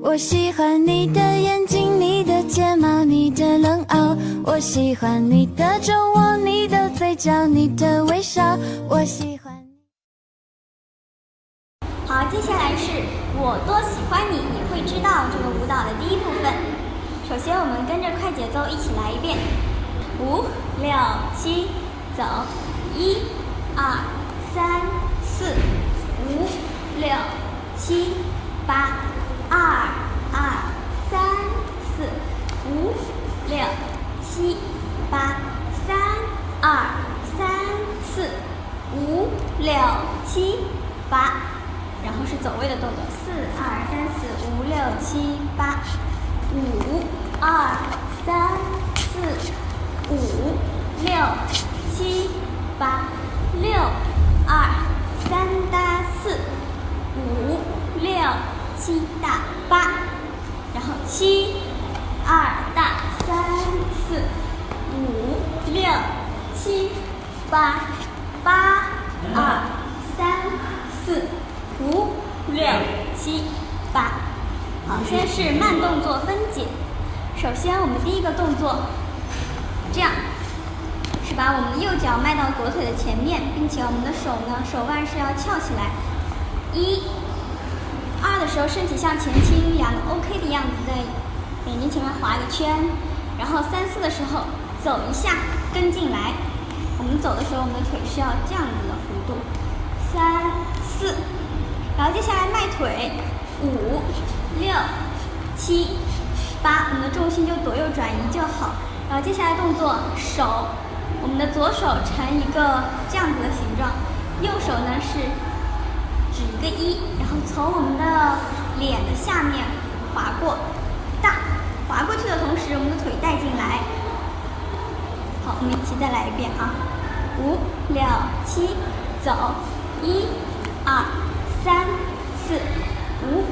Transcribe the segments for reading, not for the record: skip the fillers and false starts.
我喜欢你的眼睛，你的睫毛，你的冷傲。我喜欢你的皱纹，你的嘴角，你的微笑。我喜欢你。好，接下来是我多喜欢你，你会知道这个舞蹈的第一部分。首先，我们跟着快节奏一起来一遍，5、6、7，走，1、2、3、4、5、6、7、8。2、2、3、4、5、6、7、8。3、2、3、4、5、6、7、8。然后是走位的动作，4、2、3、4、5、6、7、8。5、2、3、4、5、6、7、8。6、2、3搭4、5、6、7搭8，然后7、2搭3、4、5、6、7、8。8、2、3、4、5、6、7、8。好，先是慢动作分解。首先，我们第一个动作，这样，是把我们的右脚迈到左腿的前面，并且我们的手腕是要翘起来。1、2的时候，身体向前倾，两个 OK 的样子，在眼睛前面画一个圈。然后3、4的时候，走一下，跟进来。我们走的时候，我们的腿是要这样子的弧度。3、4，然后接下来迈腿，5、6、7、8，我们的重心就左右转移就好。然后接下来动作，手，我们的左手成一个这样子的形状，右手呢是指一个1，然后从我们的脸的下面划过，划过去的同时，我们的腿带进来。好，我们一起再来一遍啊！5、6、7，走！1、2、3、4、5、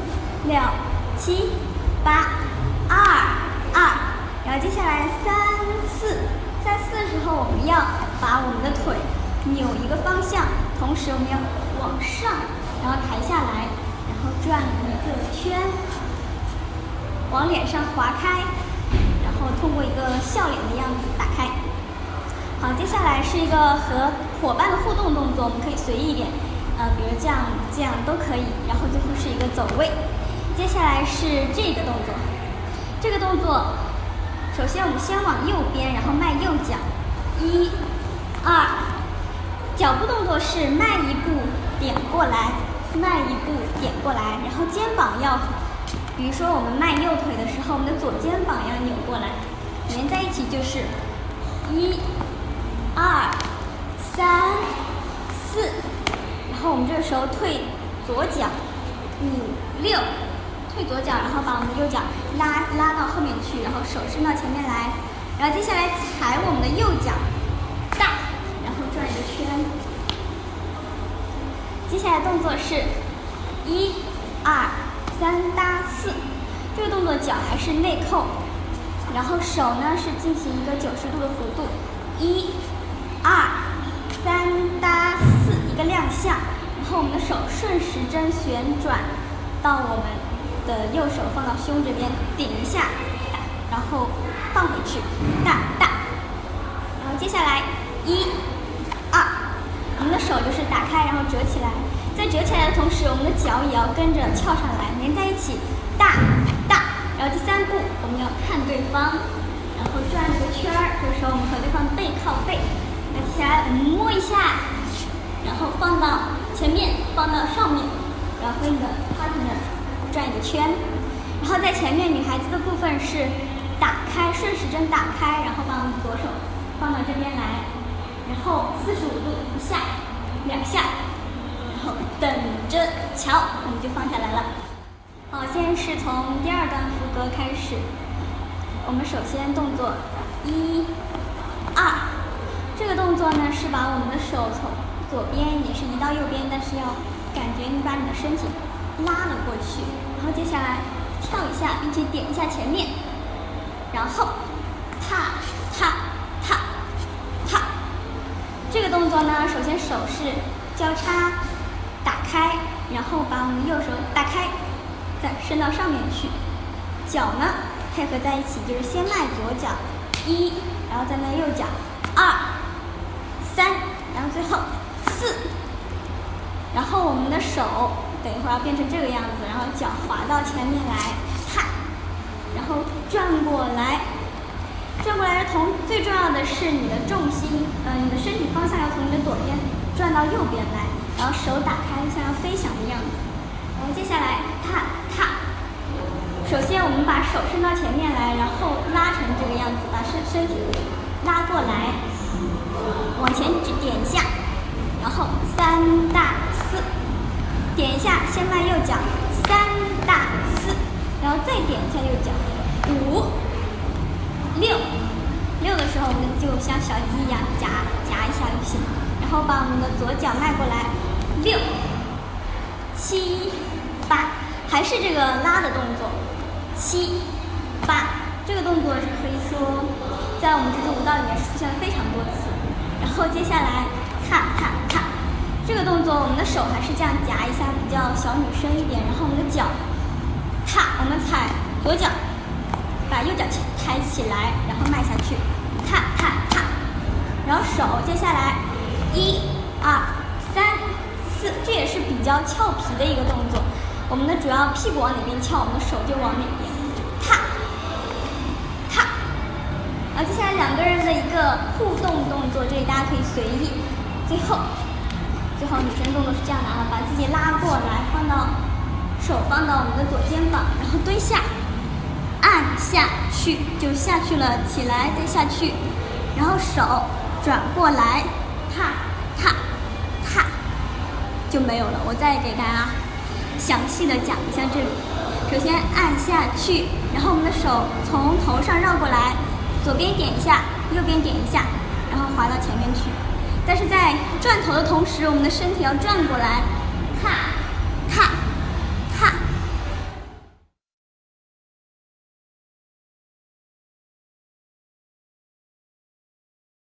6、7、8。2、2，然后接下来3、4，在4的时候，我们要把我们的腿扭一个方向，同时我们要往上，然后抬下来，然后转一个圈，往脸上划开，然后通过一个笑脸的样子打开。好，接下来是一个和伙伴的互动动作，我们可以随意一点，比如这样都可以。然后最后是一个走位。接下来是这个动作，这个动作，首先我们先往右边，然后迈右脚，1、2，脚步动作是迈一步点过来，迈一步点过来，然后肩膀要，比如说我们迈右腿的时候，我们的左肩膀要扭过来，连在一起就是1、2、3、4，然后我们这个时候退左脚，5、6，退左脚，然后把我们的右脚拉到后面去，然后手伸到前面来，然后接下来踩我们的右脚，然后转一个圈。接下来动作是1、2、3搭4，这个动作脚还是内扣，然后手呢是进行一个90度的弧度，1、2、3搭4，一个亮相，然后我们的手顺时针旋转到我们的右手放到胸这边，顶一下，然后放回去，然后接下来1、2，我们的手就是打开，然后折起来，在折起来的同时，我们的脚也要跟着翘上来，连在一起，然后第3步我们要看对方，然后转一个圈儿，这个时候我们和对方背靠背，那接下来我们摸一下，然后放到前面，放到上面，然后和你的 partner转一个圈，然后在前面女孩子的部分是打开，顺时针打开，然后把我们左手放到这边来，然后45度一下，2下，然后等着瞧，我们就放下来了。好，现在是从第2段副歌开始，我们首先动作1、2，这个动作呢是把我们的手从左边也是移到右边，但是要感觉你把你的身体拉了过去，然后接下来跳一下，并且点一下前面，然后踏，这个动作呢，首先手是交叉打开，然后把我们的右手打开，再伸到上面去。脚呢配合在一起，就是先迈左脚1，然后再迈右脚2、3，然后最后4。然后我们的手等一会儿要变成这个样子，然后脚滑到前面来，踏，然后转过来。转过来的同最重要的是你的重心，你的身体方向要从你的左边转到右边来，然后手打开像要飞翔的样子。然后接下来踏踏。首先我们把手伸到前面来，然后拉成这个样子，把身体拉过来，往前点一下，然后3大4，点一下，先迈右脚3大4，然后再点一下右脚5、6的时候，我们就像小鸡一样夹一下就行，然后把我们的左脚迈过来6、7、8，还是这个拉的动作7、8，这个动作是可以说在我们这支舞蹈里面出现了非常多次。然后接下来踏踏踏，这个动作我们的手还是这样夹一下，比较小女生一点，然后我们的脚踏，我们踩左脚，把右脚抬起来，然后迈下去，踏踏踏，然后手接下来1、2、3、4，这也是比较俏皮的一个动作。我们的主要屁股往哪边翘，我们的手就往哪边踏踏。然后接下来2个人的一个互动动作，这里大家可以随意。最后女生动作是这样的啊，把自己拉过来，手放到我们的左肩膀，然后蹲下。按下去就下去了，起来再下去，然后手转过来，踏踏踏，就没有了。我再给大家详细的讲一下这里。首先按下去，然后我们的手从头上绕过来，左边点一下，右边点一下，然后滑到前面去。但是在转头的同时，我们的身体要转过来，踏踏。